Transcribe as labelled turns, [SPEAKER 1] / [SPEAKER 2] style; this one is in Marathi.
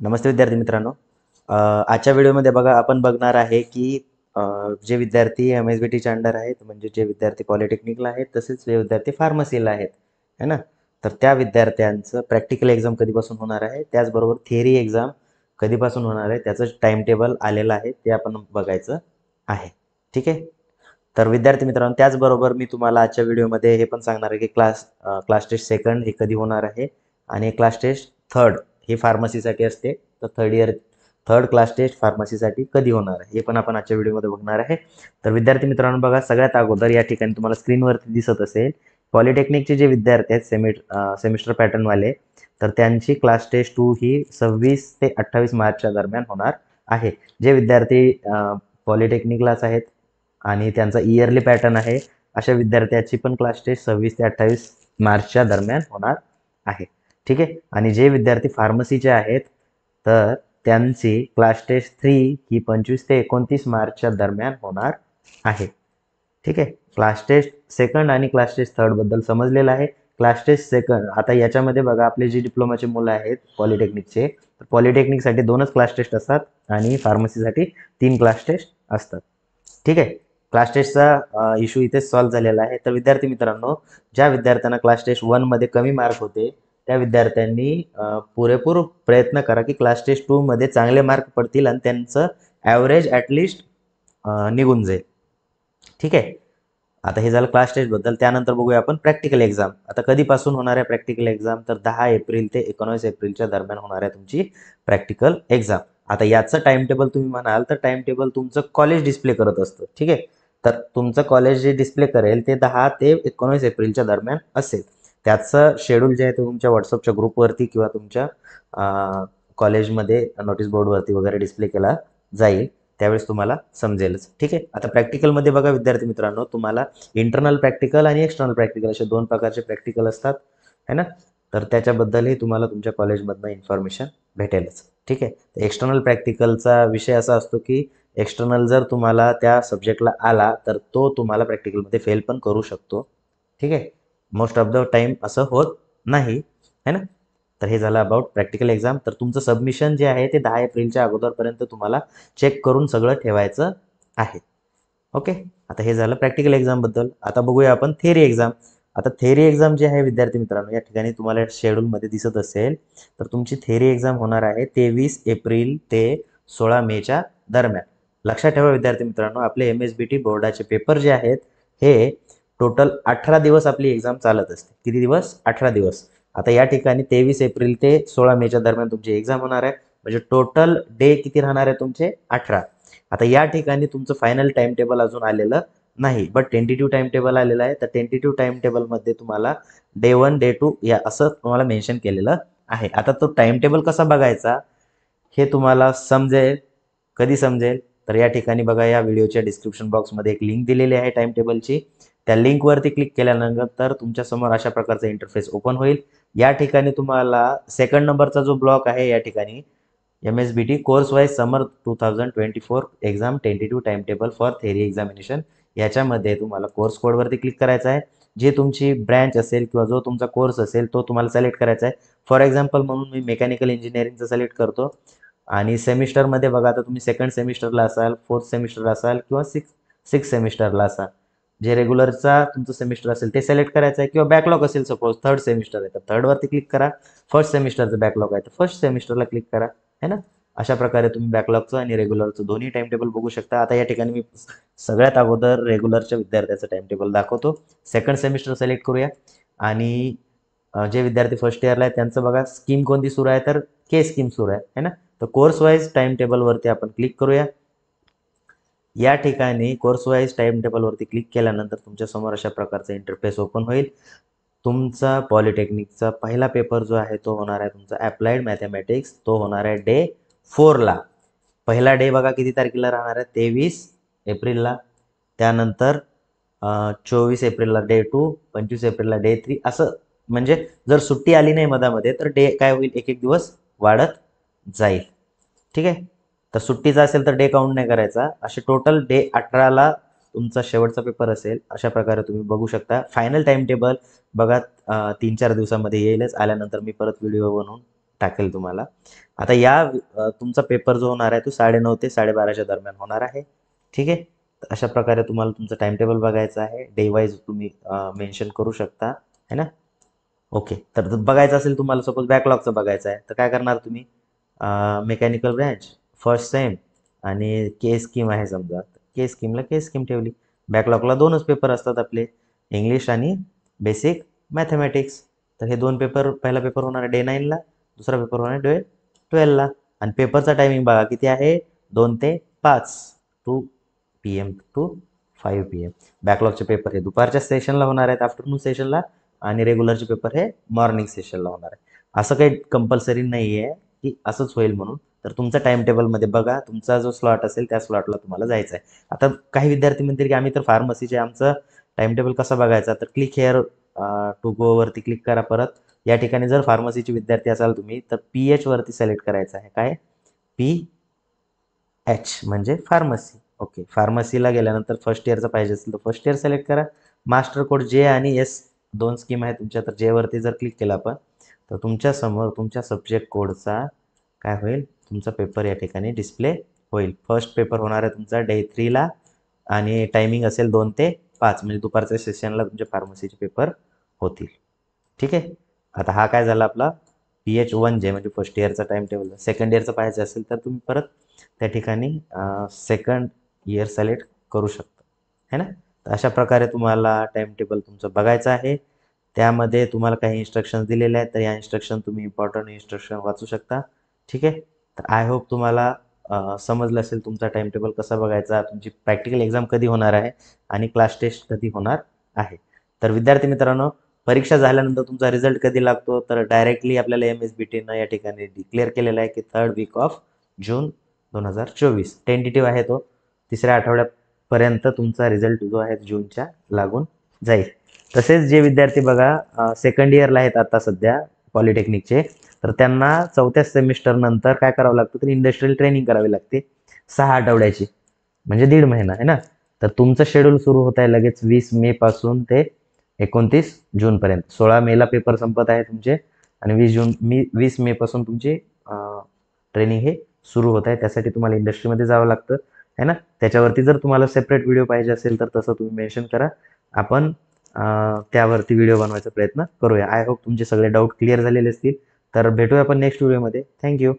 [SPEAKER 1] नमस्ते विद्यार्थी मित्रांनो. आजच्या व्हिडिओमध्ये बघा आपण बघणार आहे की जे विद्यार्थी एम-एस-बी-टीच्या अंडर आहेत, म्हणजे जे विद्यार्थी पॉलिटेक्निकला आहेत, तसेच जे विद्यार्थी फार्मसीला आहेत, है ना? तर त्या विद्यार्थ्यांचं प्रॅक्टिकल एक्झाम कधीपासून होणार आहे, त्याचबरोबर थिअरी एक्झाम कधीपासून होणार आहे, त्याचं टाइम टेबल आलेलं आहे, ते आपण बघायचं आहे. ठीक आहे? तर विद्यार्थी मित्रांनो, त्याचबरोबर मी तुम्हाला आजच्या व्हिडिओमध्ये हे पण सांगणार आहे की क्लास टेस्ट सेकंड हे कधी होणार आहे आणि क्लास टेस्ट थर्ड ही फार्मसीसाठी असते. तर थर्ड क्लास टेस्ट फार्मसीसाठी कधी होणार आहे हे पण आपण आजच्या व्हिडिओमध्ये बघणार आहे. तर विद्यार्थी मित्रांनो बघा, सगळ्यात अगोदर या ठिकाणी तुम्हाला स्क्रीनवरती दिसत असेल पॉलिटेक्निकचे जे विद्यार्थी आहेत सेमिस्टर पॅटर्नवाले, तर त्यांची क्लास टेस्ट 2 ही 26 ते 28 मार्चच्या दरम्यान होणार आहे. जे विद्यार्थी पॉलिटेक्निकलाच आहेत आणि त्यांचा इयरली पॅटर्न आहे, अशा विद्यार्थ्याची पण क्लास टेस्ट 26 ते 28 मार्चच्या दरम्यान होणार आहे. ठीक आहे. आणि जे विद्यार्थी फार्मसीचे आहेत, तर त्यांची क्लास टेस्ट 3 ही 25 ते 29 मार्चच्या दरम्यान होणार आहे. ठीक आहे. क्लास टेस्ट सेकंड आणि क्लास टेस्ट थर्ड बद्दल समजलेलं आहे. क्लास टेस्ट सेकंड आता याच्यामध्ये बघा, आपले जे डिप्लोमाचे मुलं आहेत पॉलिटेक्निकचे, तर पॉलिटेक्निकसाठी 2च क्लास टेस्ट असतात आणि फार्मसीसाठी 3 क्लास टेस्ट असतात. ठीक आहे. क्लास टेस्टचा इश्यू इथेच सॉल्व्ह झालेला आहे. तर विद्यार्थी मित्रांनो, ज्या विद्यार्थ्यांना क्लास टेस्ट 1 मध्ये कमी मार्क होते, त्या विद्यार्थ्यांनी पुरेपूर प्रयत्न करा की क्लास टेस्ट 2 मध्ये चांगले मार्क पडतील आणि त्यांचं ॲव्हरेज ॲटलिस्ट निघून जाईल. ठीक आहे. आता हे झालं क्लास टेस्टबद्दल. त्यानंतर बघूया आपण प्रॅक्टिकल एक्झाम. आता कधीपासून होणार आहे प्रॅक्टिकल एक्झाम? तर 10 एप्रिल ते 19 एप्रिलच्या दरम्यान होणार आहे तुमची प्रॅक्टिकल एक्झाम. आता याचं टाइम टेबल तुम्ही म्हणाल, तर टाइम टेबल तुमचं कॉलेज डिस्प्ले करत असतं. ठीक आहे. तर तुमचं कॉलेज जे डिस्प्ले करेल ते 10 ते 19 एप्रिलच्या दरम्यान असेल. त्याचं शेड्यूल जे आहे ते तुमच्या व्हॉट्सअपच्या ग्रुपवरती किंवा तुमच्या कॉलेजमध्ये नोटीस बोर्डवरती वगैरे डिस्प्ले केला जाईल. त्यावेळेस तुम्हाला समजेलच. ठीक आहे. आता प्रॅक्टिकलमध्ये बघा विद्यार्थी मित्रांनो, तुम्हाला इंटरनल प्रॅक्टिकल आणि एक्सटर्नल प्रॅक्टिकल असे 2 प्रकारचे प्रॅक्टिकल असतात, है ना? तर त्याच्याबद्दलही तुम्हाला तुमच्या कॉलेजमधनं इन्फॉर्मेशन भेटेलच. ठीक आहे. एक्सटर्नल प्रॅक्टिकलचा विषय असा असतो की एक्सटर्नल जर तुम्हाला त्या सब्जेक्टला आला, तर तो तुम्हाला प्रॅक्टिकलमध्ये फेल पण करू शकतो. ठीक आहे. मोस्ट ऑफ द टाईम असं होत नाही, है ना? तर हे झालं अबाउट प्रॅक्टिकल एक्झाम. तर तुमचं सबमिशन जे आहे ते 10 एप्रिलच्या अगोदरपर्यंत तुम्हाला चेक करून सगळं ठेवायचं आहे. ओके. आता हे झालं प्रॅक्टिकल एक्झामबद्दल. आता बघूया आपण थिअरी एक्झाम. आता थिअरी एक्झाम जी आहे विद्यार्थी मित्रांनो, या ठिकाणी तुम्हाला शेड्यूलमध्ये दिसत असेल, तर तुमची थिअरी एक्झाम होणार आहे 23 एप्रिल ते 16 मेच्या दरम्यान. लक्षात ठेवा विद्यार्थी मित्रांनो, आपले एम-एस-बी-टी बोर्डाचे पेपर जे आहेत, हे टोटल 18 दिवस आपली एक्झाम चालत असते. किती दिवस? 18 दिवस. आता या ठिकाणी 23 एप्रिल ते 16 मेच्या दरम्यान तुमची एक्झाम होणार आहे. म्हणजे टोटल डे किती राहणार आहे तुमचे? 18. आता या ठिकाणी तुमचं फायनल टाइम टेबल अजून आलेलं नाही, बट टेंटेटिव्ह टाइम टेबल आलेलं आहे. तर टेंटेटिव्ह टाइम टेबलमध्ये तुम्हाला डे 1, डे 2 या असं तुम्हाला मेन्शन केलेलं आहे. आता तो टाइम टेबल कसा बघायचा हे तुम्हाला समजेल. कधी समजेल? तर या ठिकाणी बघा, या व्हिडिओच्या डिस्क्रिप्शन बॉक्समध्ये एक लिंक दिलेली आहे टाइम टेबलची. त्या लिंकवरती क्लिक केल्यानंतर तुमच्यासमोर अशा प्रकारचा इंटरफेस ओपन होईल. या ठिकाणी तुम्हाला सेकंड नंबरचा जो ब्लॉक आहे, या ठिकाणी M S B T course wise summer 2024 exam tentative time table for theory examination, याच्यामध्ये तुम्हाला कोर्स कोडवरती क्लिक करायचं आहे. जे तुमची ब्रँच असेल किंवा जो तुमचा कोर्स असेल तो तुम्हाला सिलेक्ट करायचा आहे. फॉर एक्झाम्पल म्हणून मी मेकॅनिकल इंजिनिअरिंगचं सिलेक्ट करतो. आणि सेमिस्टरमध्ये बघा, आता तुम्ही सेकंड सेमिस्टरला असाल, फोर्थ सेमिस्टरला असाल किंवा सिक्स सेमिस्टरला असाल. जे रेग्युलरचा तुमचं सेमिस्टर असेल ते सिलेक्ट करायचं आहे, किंवा बॅकलॉग असेल, सपोज थर्ड सेमिस्टर आहे तर थर्डवरती क्लिक करा. फर्स्ट सेमिस्टरचं बॅकलॉग आहे तर फर्स्ट सेमिस्टरला क्लिक करा, है ना? अशा प्रकारे तुम्ही बॅकलॉगचं आणि रेग्युलरचं दोन्ही टाइम टेबल बघू शकता. आता या ठिकाणी मी सगळ्यात अगोदर रेग्युलरच्या विद्यार्थ्याचं टाइम टेबल दाखवतो. सेकंड सेमिस्टर सिलेक्ट करूया. आणि जे विद्यार्थी फर्स्ट इयरला आहेत त्यांचं बघा, स्कीम कोणती सुरू आहे, तर के स्कीम सुरू आहे, है ना? तर कोर्स वाईज टाइम टेबलवरती आपण क्लिक करूया. या ठिकाणी कोर्स वाईज टाइम टेबलवरती क्लिक केल्यानंतर तुमच्यासमोर अशा प्रकारचा इंटरफेस ओपन होईल. तुमचा पॉलिटेक्निकचा पहिला पेपर जो आहे तो होणार आहे तुमचा अप्लाइड मॅथमॅटिक्स. तो होणार आहे डे 4ला. पहिला डे बघा किती तारखेला राहणार आहे? 23 एप्रिलला. त्यानंतर 24 एप्रिलला डे 2, 25 एप्रिलला डे 3, असं म्हणजे जर सुट्टी आली नाही मधामध्ये तर डे काय होईल, एक एक दिवस वाढत जाईल. ठीक आहे. तर सुट्टीचा असेल तर डे काउंट नाही करायचा. असे टोटल डे 18ला तुमचा शेवटचा पेपर असेल. अशा प्रकारे तुम्ही बघू शकता. फायनल टाइम टेबल बघा 3-4 दिवसामध्ये येईलच. आल्यानंतर मी परत व्हिडिओ बनवून टाकेल तुम्हाला. आता तुमचा पेपर जो होणार आहे तो 9:30 ते 12:30च्या दरम्यान होणार आहे. ठीक आहे. तर अशा प्रकारे तुम्हाला तुमचं टाइम टेबल बघायचं आहे. डे वाईज तुम्ही मेन्शन करू शकता है ना. ओके. तर बघायचं असेल तुम्हाला, सपोज बॅकलॉगचं बघायचं आहे, तर काय करणार तुम्ही, मेकॅनिकल ब्रँच, फर्स्ट सेम आणि के स्कीम आहे समजा, के स्कीमला के स्कीम ठेवली. बॅकलॉगला 2च पेपर असतात आपले, इंग्लिश आणि बेसिक मॅथमॅटिक्स. तर हे 2 पेपर, पहिला पेपर होणार आहे डे 9ला, दुसरा पेपर होणार आहे डे 12ला. आणि पेपरचा टायमिंग बघा किती आहे, 2 ते 5, 2 PM टू 5 PM. बॅकलॉगचे पेपर हे दुपारच्या सेशनला होणार आहेत, आफ्टरनून सेशनला, आणि रेग्युलरचे पेपर हे मॉर्निंग सेशनला होणार आहे. असं काही कंपल्सरी नाही आहे की असंच होईल म्हणून. तर तुमचा टाइम टेबलमध्ये बघा, तुमचा जो स्लॉट असेल त्या स्लॉटला तुम्हाला जायचं आहे. आता काही विद्यार्थी म्हणतील की आम्ही तर फार्मसीचे, आमचं टाइम टेबल कसा बघायचा, तर क्लिक हेअर टू गो वरती क्लिक करा. परत या ठिकाणी जर फार्मसीचे विद्यार्थी असाल तुम्ही, तर PH वरती सिलेक्ट करायचं आहे. काय, PH म्हणजे फार्मसी. ओके. फार्मसीला गेल्यानंतर फर्स्ट इयरचं पाहिजे असेल तर फर्स्ट इयर सिलेक्ट करा. मास्टर कोड जे आणि एस 2 स्कीम आहे तुमच्या, तर जे वरती जर क्लिक केलं आपण, तर तुमच्या समोर तुमच्या सब्जेक्ट कोडचा काय होईल, तुमचा पेपर या ठिकाणी डिस्प्ले होईल. फर्स्ट पेपर होणार आहे तुमचा डे 3ला आणि टायमिंग असेल 2 ते 5, म्हणजे दुपारच्या सेशनला तुमचे फार्मसीचे पेपर होतील. ठीक आहे. आता हा काय झाला आपला PH1J म्हणजे फर्स्ट इयरचा टाइम टेबल. सेकंड इयरचं पाहायचं असेल तर तुम्ही परत त्या ठिकाणी सेकंड इयर सिलेक्ट करू शकता है ना. तर अशा प्रकारे तुम्हाला टाइम टेबल तुमचं बघायचं आहे. त्यामध्ये तुम्हाला काही इन्स्ट्रक्शन्स दिलेले आहेत, तर या इन्स्ट्रक्शन तुम्ही इम्पॉर्टंट इन्स्ट्रक्शन वाचू शकता. ठीक आहे. तर आय होप तुम्हाला समजलं असेल तुमचा टाइम टेबल कसा बघायचा, तुमची प्रॅक्टिकल एक्झाम कधी होणार आहे आणि क्लास टेस्ट कधी होणार आहे. तर विद्यार्थी मित्रांनो, परीक्षा झाल्यानंतर तुमचा रिझल्ट कधी लागतो, तर डायरेक्टली आपल्याला MSBTनं या ठिकाणी डिक्लेअर केलेला आहे की 3rd weak of June 2024. Tentative आहे तो. 3ऱ्या आठवड्यापर्यंत तुमचा रिझल्ट जो आहे जूनच्या लागून जाईल. तसेच जे विद्यार्थी बघा सेकंड इयरला आहेत आता सध्या पॉलिटेक्निकचे, तर त्यांना 4थ्या सेमिस्टर नंतर काय करावं लागतं, तर इंडस्ट्रियल ट्रेनिंग करावी लागते 6 आठवड्याची, म्हणजे 1.5 महिना आहे ना. तर तुमचं शेड्यूल सुरू होत आहे लगेच 20 मे पासून ते 29 जूनपर्यंत. 16 मेला पेपर संपत आहे तुमचे आणि 20 मे पासून तुमची ट्रेनिंग हे सुरू होत आहे. त्यासाठी तुम्हाला इंडस्ट्रीमध्ये जावं लागतं है ना. त्याच्यावरती जर तुम्हाला सेपरेट व्हिडिओ पाहिजे असेल तर तसं तुम्ही मेन्शन करा, आपण त्यावरती व्हिडिओ बनवायचा प्रयत्न करूया. आय होप तुमचे सगळे डाऊट क्लिअर झालेले असतील. तर भेटूया आपण नेक्स्ट व्हिडिओमध्ये. थँक्यू.